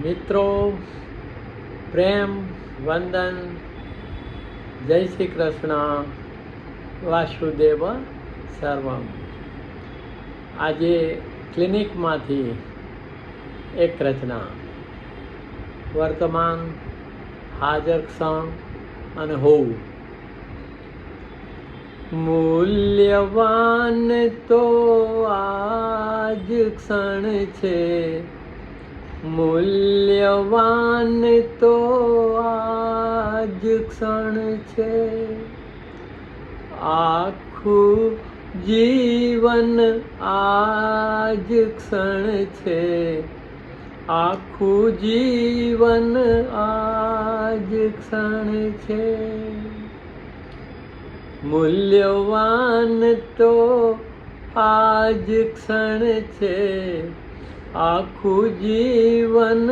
મિત્રો, પ્રેમ, વંદન, જય શ્રી કૃષ્ણ, વાસુદેવ સર્વમ. આજે ક્લિનિકમાંથી એક રચના, વર્તમાન, હાજર ક્ષણ અને હોવું. મૂલ્યવાન તો આજ ક્ષણ છે, મૂલ્યવાન તો આજ ક્ષણ છે. આખું જીવન આજ ક્ષણ છે, આખું જીવન આજ ક્ષણ છે. મૂલ્યવાન તો આજ ક્ષણ છે, આખું જીવન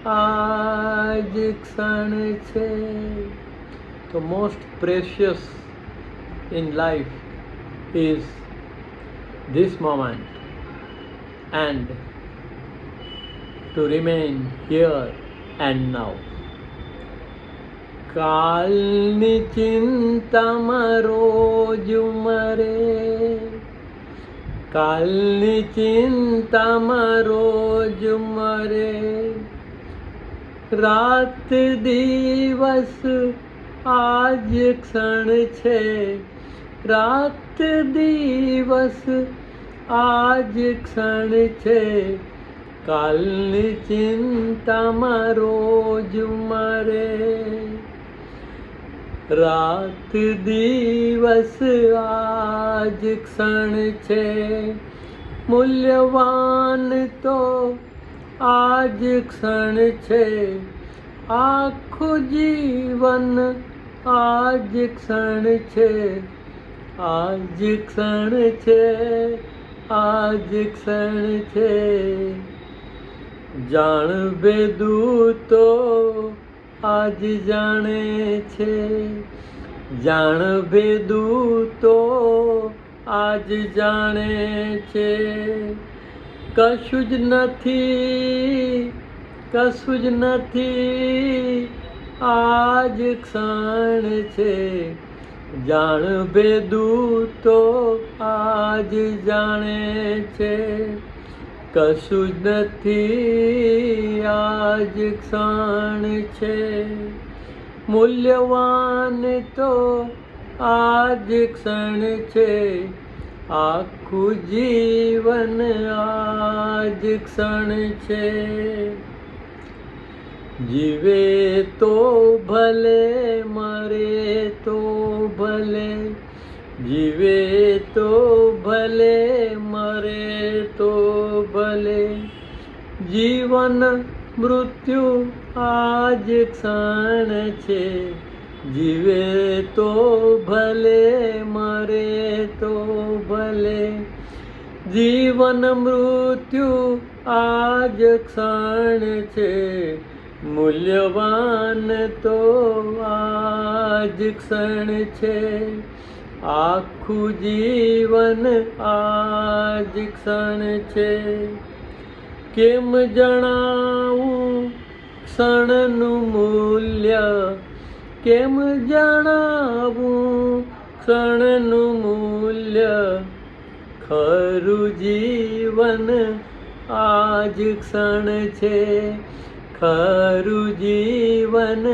આજ ક્ષણ છે. The most precious in life is this moment, and to remain here and now. કાલની ચિંતામાં રોજ મરે, કાલની ચિંતામાં રોજ મરે. રાત દિવસ આજ ક્ષણ છે, રાત દિવસ આજ ક્ષણ છે. કાલની ચિંતામાં રોજ મરે. રાત દિવસ આજ ક્ષણ છે, મૂલ્યવાન તો આજ ક્ષણ છે. આખું જીવન આજ ક્ષણ છે, આજ ક્ષણ છે, આજ ક્ષણ છે. જાણ બેદું તો આજ જાણે છે, જાણ બેદું તો આજ જાણે છે. કશું જ નથી, કશું જ નથી, આજ ક્ષણ છે. જાણ બેદું તો આજ જાણે છે. કશું જ નથી, આજ ક્ષણ છે. મૂલ્યવાન તો આજ ક્ષણ છે, આખું જીવન આજ ક્ષણ છે. જીવે તો ભલે, મરે તો ભલે, જીવે તો ભલે, મરે તો ભલે. જીવન મૃત્યુ આજ ક્ષણ છે, જીવે તો ભલે, મરે તો ભલે. જીવન મૃત્યુ આજ ક્ષણ છે, મૂલ્યવાન તો આજ ક્ષણ છે. આખું જીવન આજ ક્ષણ છે. કેમ જણાવું ક્ષણનું મૂલ્ય, કેમ જણાવું ક્ષણનું મૂલ્ય. ખરું જીવન આજ ક્ષણ છે, ખરું જીવન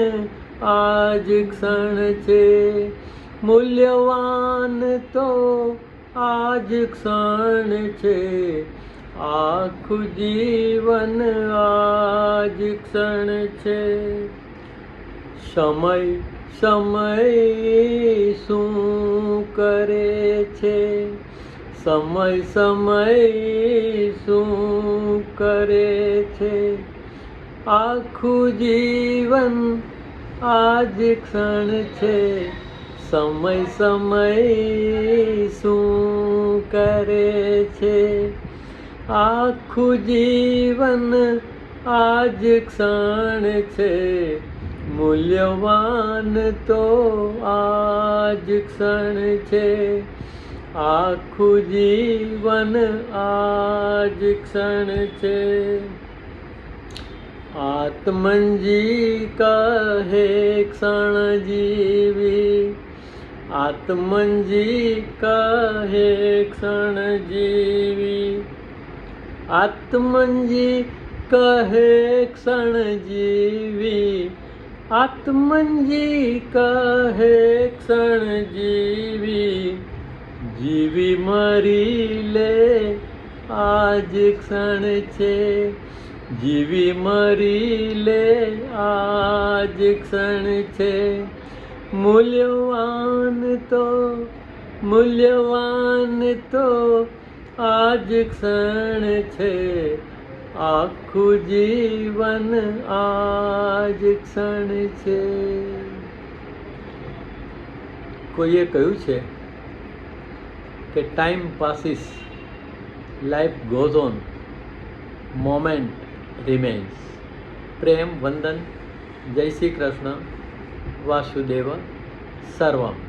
આજ ક્ષણ છે. મૂલ્યવાન તો આજ ક્ષણ છે, આખું જીવન આજ ક્ષણ છે. સમય સમય શું કરે છે, સમય સમય શું કરે છે. આખું જીવન આજ ક્ષણ છે, સમય સમય શું કરે છે. આખું જીવન આજ ક્ષણ છે, મૂલ્યવાન તો આજ ક્ષણ છે. આખું જીવન આજ ક્ષણ છે, આત્મનજી કહે ક્ષણ જીવી, આત્મનજી કહે ક્ષણ જીવી, આત્મનજી કહે ક્ષણ જીવી, આત્મનજી કહે ક્ષણ જીવી, જીવી મરી લે આજ ક્ષણ છે, જીવી મરી લે આજ ક્ષણ છે, મૂલ્યવાન તો આજ ક્ષણ છે, આખું જીવન આજ ક્ષણ છે. કોઈએ કહ્યું છે કે time passes, life goes on, moment remains. પ્રેમ વંદન. જય શ્રી કૃષ્ણ. વાસુદેવ સર્વમ.